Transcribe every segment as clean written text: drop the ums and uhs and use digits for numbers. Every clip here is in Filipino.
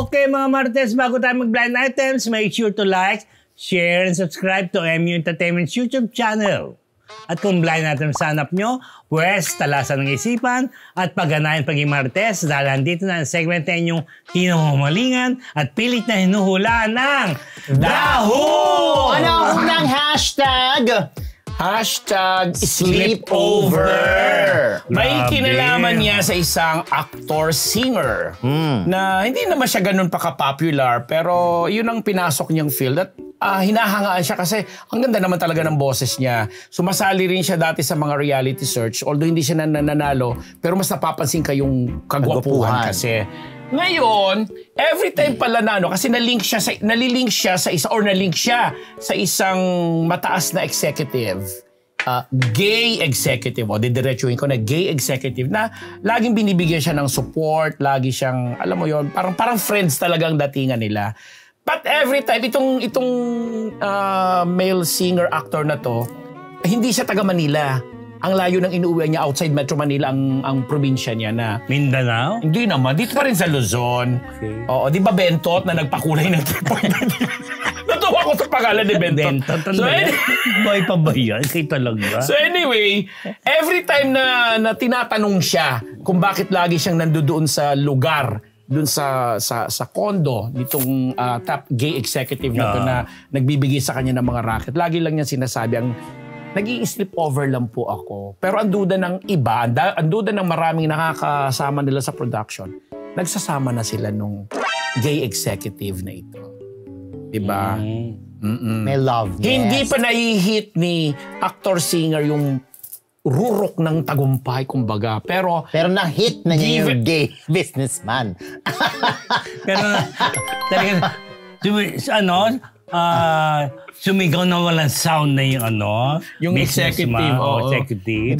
Okay mga Martes, bago tayo mag-blind items, make sure to like, share, and subscribe to MU Entertainment's YouTube channel. At kung blind item sa hanap nyo, pwes, talasan ng isipan at pagganahin paging Martes dahil andito na ang segment na inyong hinuhumalingan at pilit na hinuhulaan ng DAHU! Ano ang unang hashtag? Hashtag sleepover. May kinalaman niya sa isang actor-singer na hindi naman siya ganun pa-popular pero yun ang pinasok niyang field at hinahangaan siya kasi ang ganda naman talaga ng boses niya. Sumasali rin siya dati sa mga reality search although hindi siya nananalo pero mas napapansin kayong kagwapuhan kasi. Ngayon, every time pala kasi nalilink siya sa isang mataas na executive, gay executive, didiretsuhin ko na gay executive na laging binibigyan siya ng support, lagi siyang, alam mo yon, parang friends talagang datingan nila. But every time, itong male singer actor na to, hindi siya taga Manila. Ang layo ng inuuwian niya outside Metro Manila ang probinsya niya na Mindanao? Hindi naman. Dito pa rin sa Luzon. Okay. Oo, di ba Bentot na nagpakulay ng 3.9? Natuwa ko sa pangalan ni Bentot. So, boy pa ba yan? Kay talaga. So anyway, every time na tinatanong siya kung bakit lagi siyang nandoon sa lugar, doon sa condo nitong top gay executive na to na nagbibigay sa kanya ng mga racket, lagi lang niya sinasabi nag-i-sleepover lang po ako. Pero ang duda ng iba, ang duda ng maraming nakakasama nila sa production, nagsasama na sila nung gay executive na ito. Diba? May love. Hindi pa nai-hit ni actor-singer yung rurok ng tagumpay, kumbaga. Pero na-hit na niya yung gay businessman. Pero talaga, sumigaw na walang sound na yung executive. Executive.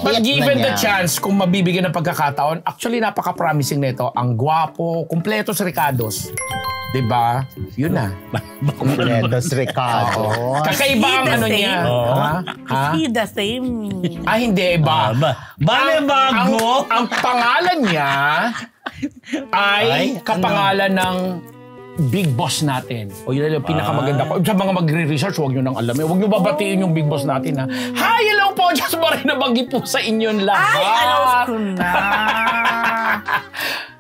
But given the chance, kung mabibigyan ng pagkakataon, actually napaka-promising nito. Ang gwapo, kumpletos Ricados. Diba? Yun na. Kumpletos Ricardo. Kakaiba ang niya. Is he the same? Hindi. Iba. Bago? Ang pangalan niya ay kapangalan ng Big Boss natin. O yun yung pinakamaganda ko. Sa mga magre-research, huwag nyo nang alam. Huwag nyo babatiin yung Big Boss natin, ha? Hi, hello po! Diyos maray na bagi po sa inyong lahat. Ay, alam ko na.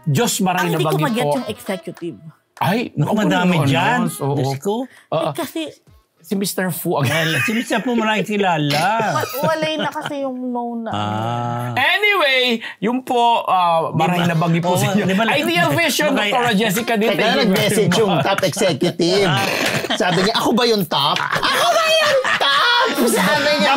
Diyos maray na bagi po. Hindi ko mag-get yung executive. Ay, madami dyan. Diyos ko. Kasi si Mr. Fu. Si Mr. Fu maraming kilala. walay na kasi yung known na. Anyway, yung po, maraming nabagi po sa inyo. Ideal Vision, Dr. Jessica din. Teka, nag-message yung top executive. Sabi niya, ako ba yung top? Ako ba yung top? Sabi niya,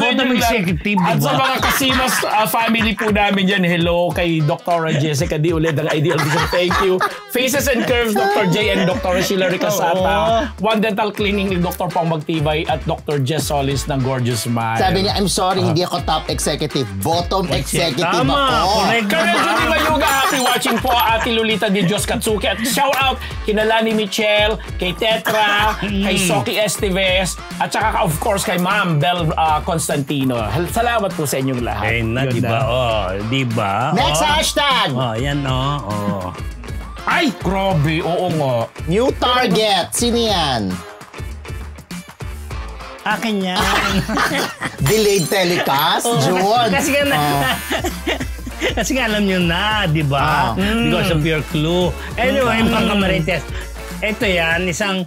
bottom executive, diba? At sa mga Casinos family po namin dyan, hello kay Dr. Jessica D. ulit ng Ideal Vision. Thank you. Faces and Curves, Dr. J. and Dr. Sheila Ricasata. One Dental Cleaning ni Dr. Pong Magtibay at Dr. Jess Solis ng Gorgeous Smile. Sabi niya, I'm sorry, hindi ako top executive. Bottom executive ako. Colonel Judy Mayuga, happy watching po. Ate Lolita Di Diyos Katsuki. At shout out kina Lani Michelle, kay Tetra, kay Soki Esteves, at saka of course kay Ma'am Bel Constantino. Salamat po sa inyong lahat. Ayun na, diba? Diba? Next hashtag! Yan Ay, grabe. Oo nga. New target. Sino yan? Akin yan. Delayed telecast? June? Kasi nga alam nyo na, di ba? Because of your clue. Anyway, mga Kamarites, ito yan, isang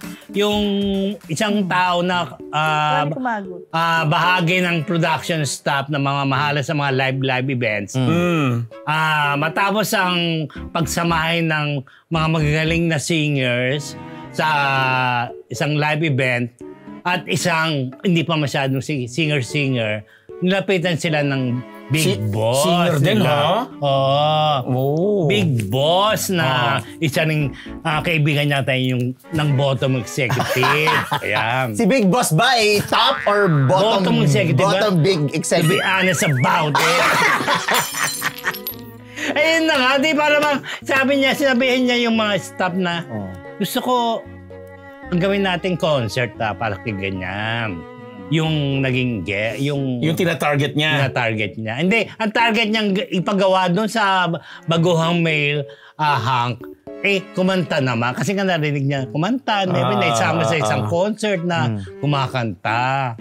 tao na bahagi ng production staff na mga mahala sa mga live events. Matapos ang pagsamahin ng mga magagaling na singers sa isang live event at isang hindi pa masyadong singer-singer, nilapitan sila ng Big Boss. Singer din, ha? Oo. Big Boss na isa ng kaibigan niya tayo ng bottom executive. Ayan. Si Big Boss ba ay top or bottom executive? Bottom big executive. To be honest about it. Ayun na nga, di para bang sinabihin niya yung mga staff na gusto ko gawin natin concert para kay ganyan. Yung naging yung tina-target niya. Hindi, ang target niyang ipagawa doon sa baguhang male Hank kumanta naman. Kasi nga narinig niya kumanta. Maybe naisama sa isang concert na kumakanta.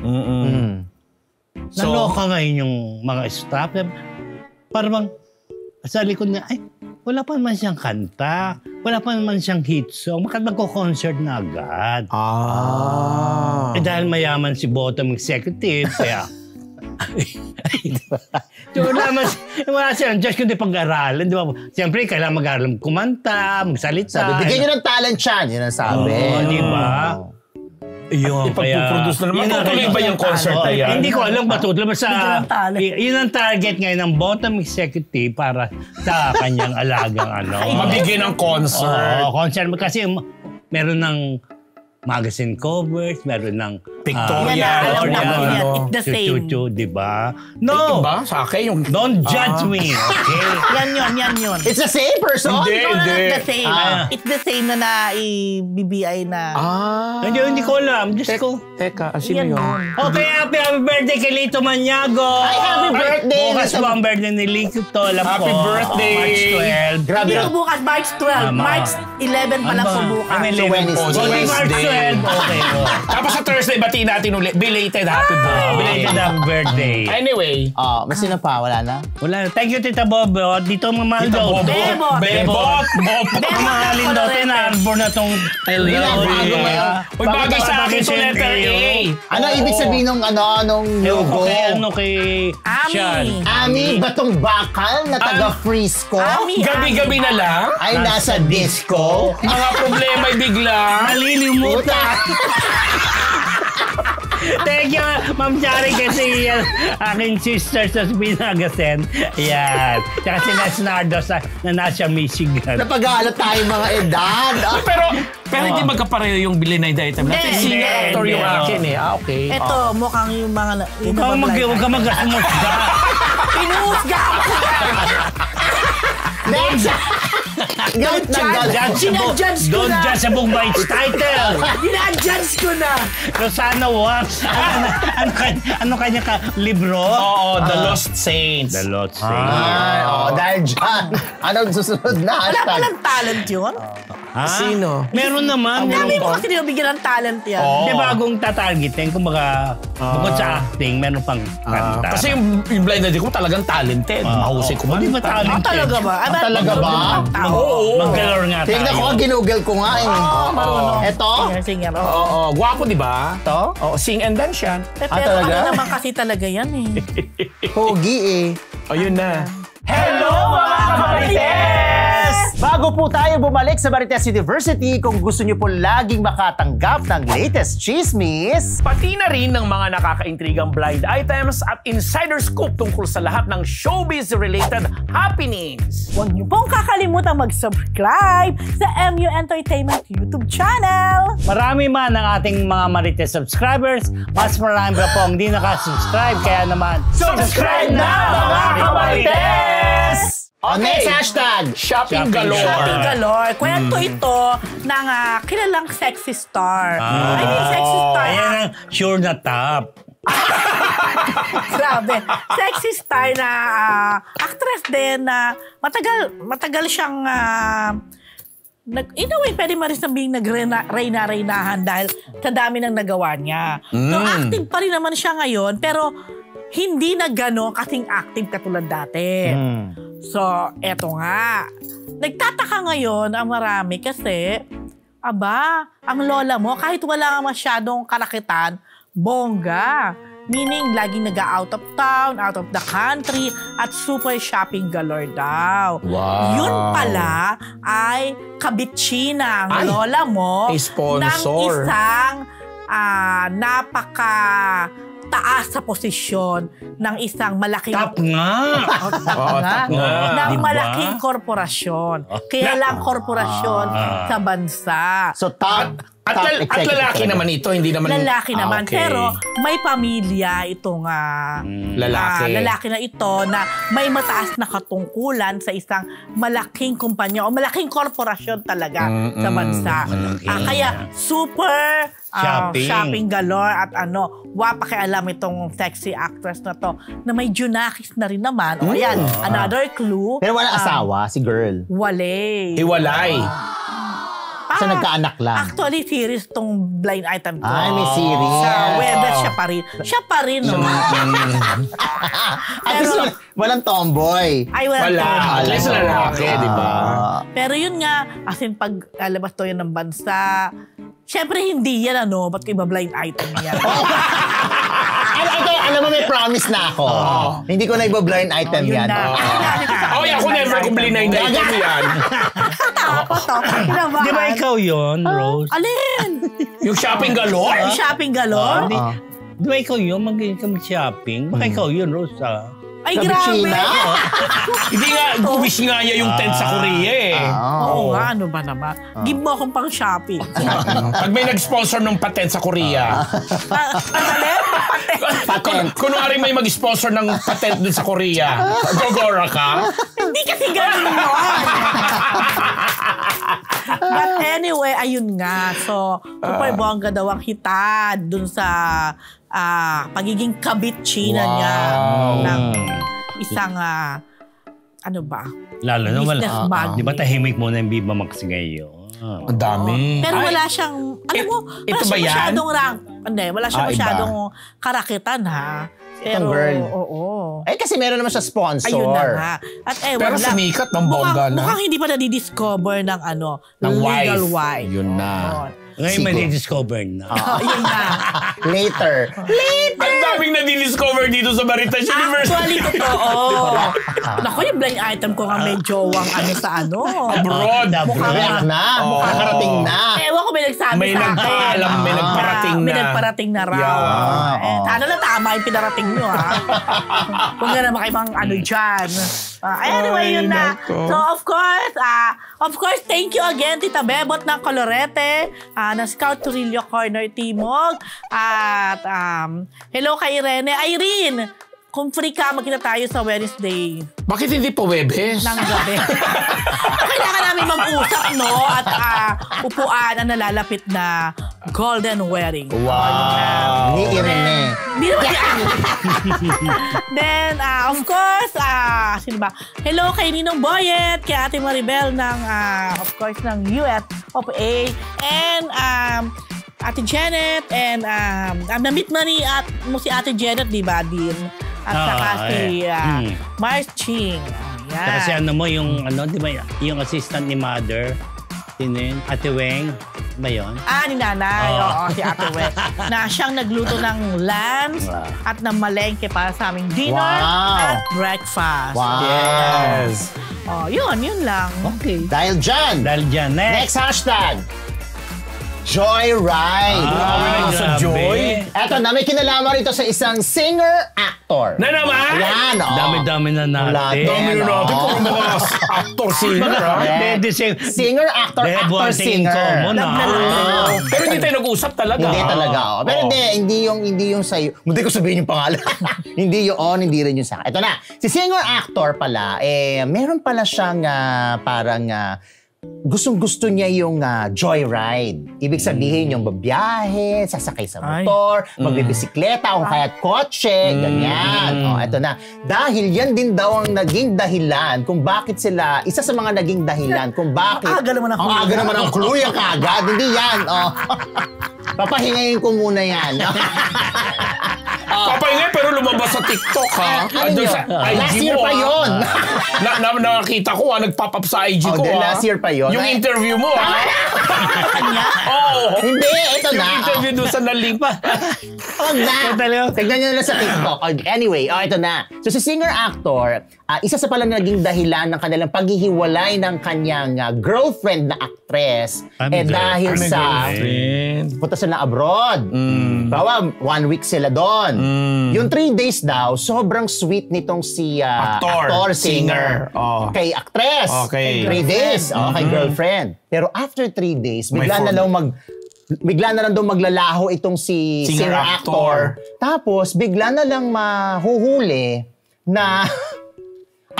Naloka ngayon yung mga staff. Parang sa likod niya, wala pa naman siyang kanta. Wala pa naman siyang hit song. Bakit magko-concert na agad? Dahil mayaman si bottom executive, kaya... So, wala silang Diyos kundi pag-aralan. Di ba? Siyempre, kailangan mag-aralan kumanta, magsalita. Sabi, bigyan nyo ng talent siya. Yun ang sabi. Di ba? Yun, ipag-produce na naman. Matutuloy ba yung concert na yan? Hindi ko alam matutuloy. Basta, talent. yun ang target ngayon ng bottom executive para sa kanyang alagang Mabigyan ng concert. Concert. Kasi meron ng magazine covers, meron ng pictorial. It's the same. Di ba? No! Diba? Sa akin yung... Don't judge me, okay? Yan yun. It's the same person? Hindi. Not the same. It's the same na na-BBI na. Hindi ko alam. Diyos ko. Teka, sino yun? Okay, happy birthday kay Lito Maniago. Ay, happy birthday! Bukas po ang birthday ni Lito. Alam ko. Happy birthday! March 12. Grabe Hindi na. ko bukas, March 12. March 11 pa lang po bukas. Wednesday. March 12. Okay. Tapos sa Thursday, batiin natin ulit. Belated happy birthday. Belated happy birthday. Anyway. May sino pa? Wala na? Wala. Thank you, Tita Bobo. Dito mamahal daw. Bebot. Mamahalin daw. Tinarbor na tong Uy, bagay sa akin to letter A. Ano ibig sabihin ng logo? Kay Sean. Ami Batong Bakal na taga Frisco? Gabi-gabi na lang. Ay nasa disco? Mga problema ay biglang. Malilimutan. Thank you, Ma'am Chari, kasi aking sister sa Binagasen. Yan. Tsaka si Nesnardo na nasa Michigan. Napag-aalat tayo mga edad. Pero hindi magkapareho yung bilinay item natin. Hindi. Singer actor yung akin eh. Okay. Ito, mukhang yung mga... Huwag ka mag-asmusga. Pinuhusga ako! Galit na galit. Sinadjudge ko Don't na. judge a book by its title. Sinadjudge ko na. Rosana Wax. Ano kanya ka? Libro? Oo, The Lost Saints. The Lost Saints. Dahil dyan. Anong susunod na Wala hashtag? palang talent yun. Sino? Meron naman. Dami mo kasi nabigyan ng talent yan. Di bagong tatargetin. Kumbaga, bukod sa acting, meron pang kanta. Kasi yung blind ID ko talagang talented. Mahusay ko Di ba talented? Talaga ba? Talaga ba? Oo. Mag-galore nga tayo. Tingnan ko, ginugel ko nga eh. Marunong. Eto? Singer. Oo, gwapo di ba? Ito? Oo, sing and dance yan. Pero talaga? ano naman kasi talaga yan eh. Pogi eh. Ayun na. Hello mga Kamarites! Bago po tayo bumalik sa Marites University, kung gusto niyo po laging makatanggap ng latest chismis, Pati na rin ng mga nakakaintrigang blind items at insider scoop tungkol sa lahat ng showbiz-related happenings. Huwag niyo pong kakalimutan mag-subscribe sa MU Entertainment YouTube channel. Marami man ang ating mga Marites subscribers, mas marami pa po ang di nakasubscribe. Kaya naman, subscribe na mga Kamarites! Next hashtag! Shopping galore. Shopping galore. Kwento ito ng kilalang sexy star. I mean, sexy star. Ayan ang sure na top. Grabe. Sexy star na actress din na matagal siyang in a way, pwede mo rin sabihing nagreyna-reynahan dahil sa dami ng nagawa niya. So, active pa rin naman siya ngayon, pero hindi na gano'n kasing active katulad dati. So, eto nga. Nagtataka ngayon ang marami kasi, ang lola mo, kahit wala nga masyadong kalakitan, bongga. Meaning, laging nag-out of town, out of the country, at super shopping galore daw. Wow. Yun pala ay kabitsina ang lola mo sponsor. ng isang taas sa posisyon ng isang malaking Top nga. ng Diba? malaking korporasyon. Kaya lang korporasyon sa bansa. So top At lalaki naman ito, hindi naman... Lalaki naman. Okay. Pero may pamilya itong lalaki na ito na may mataas na katungkulan sa isang malaking kumpanya o malaking korporasyon talaga sa bansa. Kaya super shopping galore at wapakialam itong sexy actress na to na may Junakis na rin naman. O yan, another clue. Pero wala asawa, si girl. Wale. Hiwalay. So, nagkaanak lang. Actually, series tong blind item ko. Ay, may series. Sa Webes, siya pa rin. Siya pa rin, no? At least, walang tomboy. Ay, wala. At least lalaki, di ba? Pero yun nga, as in, pag alabas to yan ng bansa, syempre hindi yan, ba't ko iba blind item yan? Alam mo, may promise na ako. Hindi ko na iba-blind item Yun yan. na. Ako never ko blind item yan. Takot, Di ba ikaw yun, Rose? Alin? Yung shopping galore? Yung shopping galore? Di ba ikaw yun? Mag-shopping? Baka ikaw yun, Rose, Ay, Sa grabe. China? Hindi nga, wish nga niya yung tent sa Korea eh. Oo nga, ano ba naman? Give mo akong pang shopping. Pag may nag-sponsor ng patent sa Korea. Patent. Kunwari may mag-sponsor ng patent dun sa Korea. Gogora ka? Hindi kasi ganun yun. But anyway, ayun nga. So, super bongga daw ang hitad dun sa pagiging kabit China niya ng isang ano ba? Lalo na wala. Business magnet. Di ba tahimik mo na yung Viva Max ngayon? Ang dami. Pero wala siyang, alam mo, ito wala ba siyang yan? masyadong rank. Hindi, wala siyang Iba. masyadong karakitan, ha? Pero, girl. oo. Eh, kasi meron naman siya sponsor. Ayun na nga. At Pero lang. sumikat ng bongga na. Mukhang hindi pa nadidiscover ng Ng legal wife. wife. Yun na. Ngayon may discover na. Ayun na. Later. Ang daming na-discover dito sa Maritas University. Actually, totoo. Naku, yung blind item ko nga may jowang sa Abroad. Kaya na. Makakarating na. Ewan ko may nagsabi May sa akin. nagpaalam, may nagparating na. May nagparating na raw. Yeah. Sana na tama yung pinarating nyo, ha? Kung gano'n naman kayo mga ano dyan. Anyway, yun na. So, of course, thank you again, Tita Bebot ng Colorete, ng Scout Turillo Corner Timog. At hello kay Irene, kung free ka, magkita tayo sa Wednesday Bakit hindi po Webes? ng gabi. Kailangan namin mag-usap, no? At upuan ang nalalapit na golden wedding. Wow. Ni Irene. Hindi naman yan. Then, of course, sino ba? Hello kay Ninong Boyet, kay Ate Maribel ng, of course, ng US of A. And, Ate Janet, and na-meet mo si Ate Janet, di ba, din? At saka si Mars Ching. Ayan. Kasi mo yung, di ba, yung assistant ni Mother, sino yun? Ate Weng, ba yun? Ni Nanay, oo, si Ate Weng. Na siyang nagluto ng lambs at ng malengke para sa aming dinner at breakfast. Wow. Yes. Yun lang. Okay. Dahil dyan. Dahil dyan, Next hashtag. Joyride. Sa grabe. Joy. Eto na, may kinalaman rito sa isang singer-actor. Na naman? Ayan, Dami-dami na natin. Dami na natin kung mga actor singer. Pwede Singer-actor, actor-singer. Pero hindi tayo nag-usap talaga. Hindi talaga. Pero hindi yung sa'yo. Hindi ko sabihin yung pangalan. Hindi yun, hindi rin yung sa akin. Ito na, si singer-actor pala, meron pala siyang parang gustong-gusto niya yung joyride. Ibig sabihin yung babiyahe, sasakay sa motor, magbibisikleta, o kaya kotse, ganyan. Eto na. Dahil yan din daw ang naging dahilan kung bakit sila, isa sa mga naging dahilan kung bakit. Aga naman ang clue. Aga naman ang clue yan kaagad. Hindi yan. Papahingayin ko muna yan. Papahingay pero lumabas sa TikTok, ha? Ano Doon yun? sa IG Last year mo, pa ha? yun. Nakita ko, nag-pop up sa IG ko, ha? Last year pa yun. Yung interview mo, ha? Kanya? Oo. Hindi, ito Yung na. interview doon sa naling pa. Huwag na. Tignan nyo na sa TikTok. Anyway, ito na. So si singer-actor, isa sa pala naging dahilan ng kanilang paghihiwalay ng kanyang girlfriend na actress. Dahil sa punta sila abroad. Bawa, 1 week sila doon. Yung 3 days daw, sobrang sweet nitong si actor, singer. Kay actress. Okay. 3 days. Kay girlfriend. Pero after 3 days, bigla na lang daw maglalaho itong si singer-actor. Tapos, bigla na lang mahuhuli na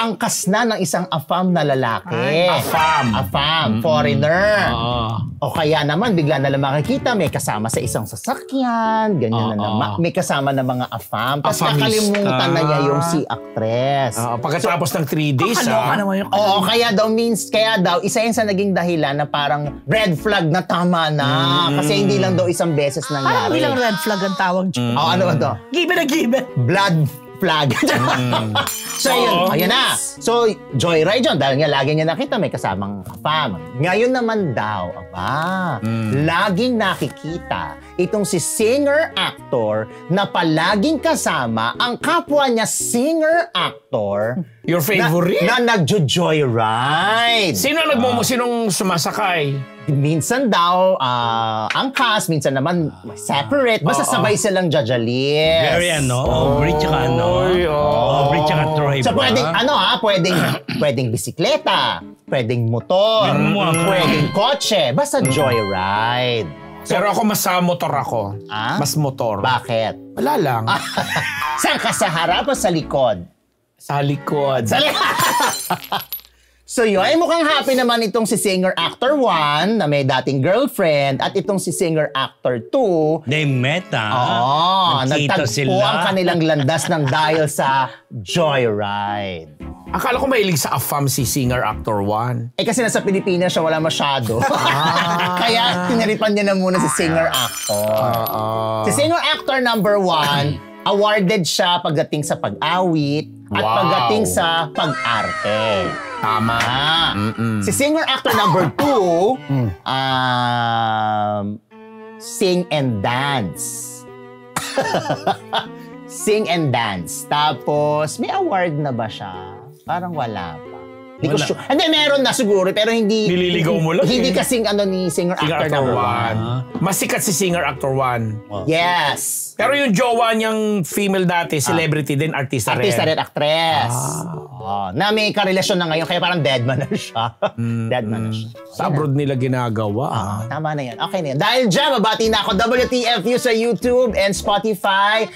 angkas na ng isang AFAM na lalaki. AFAM, foreigner. O kaya naman, bigla na lang makikita, may kasama sa isang sasakyan, ganyan na naman. May kasama na mga AFAM. Tapos kakalimutan na niya yung si actress. Pagkatapos ng 3 days, Kakaloka naman yung kaya daw, isa yun sa naging dahilan na parang red flag na tama na. Kasi hindi lang daw isang beses nangyari. Bilang red flag ang tawag dyan. Ano ba to? Given na given. Blood flag. So, ayun na. So, joyride yun. Dahil nga lagi niya nakita may kasamang AFAM. Ngayon naman daw, laging nakikita itong si singer-actor na palaging kasama ang kapwa niya singer-actor. Your favorite? Na nagjo-joyride. Sinong sumasakay? Minsan daw, angkas, minsan naman separate. Basta sabay silang jajalis. Very Aubrey tsaka Aubrey tsaka Troy. So pwedeng, pwedeng bisikleta, pwedeng motor, pwedeng kotse, basta joyride. Pero ako mas motor ako. Mas motor. Bakit? Wala lang. Saan ka, sa harap o sa likod? Sa likod. So yun, ay mukhang happy naman itong si singer-actor 1 na may dating girlfriend at itong si singer-actor 2. They met, Nagtagpo sila. ang kanilang landas ng dahil sa joyride. Akala ko mahilig sa AFAM si singer-actor 1. Kasi nasa Pilipinas siya, wala masyado. Kaya tiniripan niya na muna si singer-actor. Si singer-actor number 1, awarded siya pagdating sa pag-awit at pagdating sa pag-arte. Tama. Si singer-actor number 2, sing and dance. Sing and dance. Tapos, may award na ba siya? Parang wala pa. Hindi ko sure. Hindi, meron na siguro, pero hindi... Nililigaw mo lang. Hindi kasing ni singer-actor number 1. Mas sikat si singer-actor 1. Yes. Pero yung jowa niyang female dati, celebrity din, artista rin. Artista rin, actress. Na may karelasyon na ngayon, kaya parang dead man na siya. Dead man na siya. Sa abroad nila ginagawa. Tama na yan. Okay na yan. Dahil dyan, mabati na ako WTFU sa YouTube and Spotify,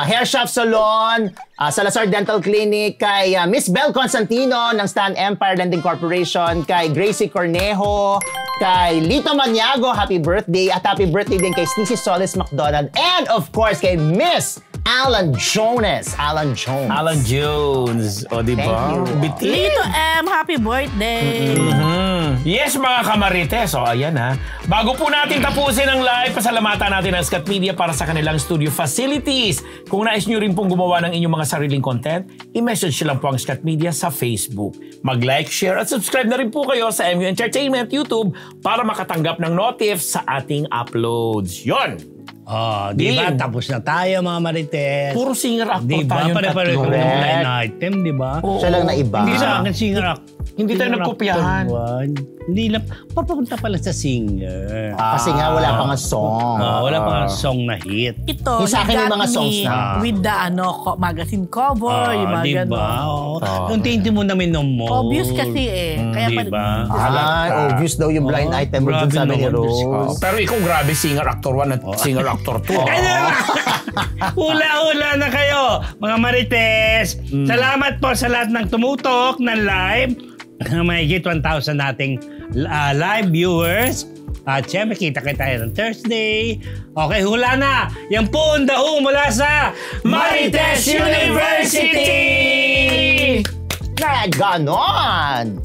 Hair Shop Salon, Salazar Dental Clinic, kay Miss Bel Constantino ng Stan Empire Lending Corporation, kay Gracie Cornejo, kay Lito Maniago, happy birthday, at happy birthday din kay Sneezy Solis McDonald, and of course kay Miss Alan Jones. Alan Jones. O, diba? Thank you. Lito happy birthday. Yes, mga kamarites. O, ayan ha. Bago po natin tapusin ang live, pasalamatan natin ang Scat Media para sa kanilang studio facilities. Kung nais nyo rin pong gumawa ng inyong mga sariling content, i-message lang po ang Scat Media sa Facebook. Mag-like, share, at subscribe na rin po kayo sa MU Entertainment YouTube para makatanggap ng notif sa ating uploads. Yon! Di ba? Tapos na tayo, mga marites. Puro singer-actor Di ba? tayong Pare-pareho tatlo. kami ng line item, di ba? Siya lang na iba. Hindi sa akin singer-actor. Hindi tayo nagkopyahan. Hindi lang. Papunta pala sa singer. Kasi nga wala pa nga song. Wala pa nga song na hit. Ito, Yung sa akin yung mga got songs me na. with the magazine cover, yung mga Di gano'n. ba? Unti-unti mo namin ng mo. Obvious kasi Kaya Di ba? Obvious daw yung blind item mo dun grabe sa amin ni naman, Diyos ko. Rose. Pero ikaw, grabe, singer-actor 1 at singer-actor 2. Hula-hula na kayo, mga marites. Salamat po sa lahat ng tumutok ng live. Mahigit 1,000 nating live viewers. At syempre, kita-kita tayo ng Thursday. Okay, hula na. Yan po ang daho mula sa Marites University! Na ganon!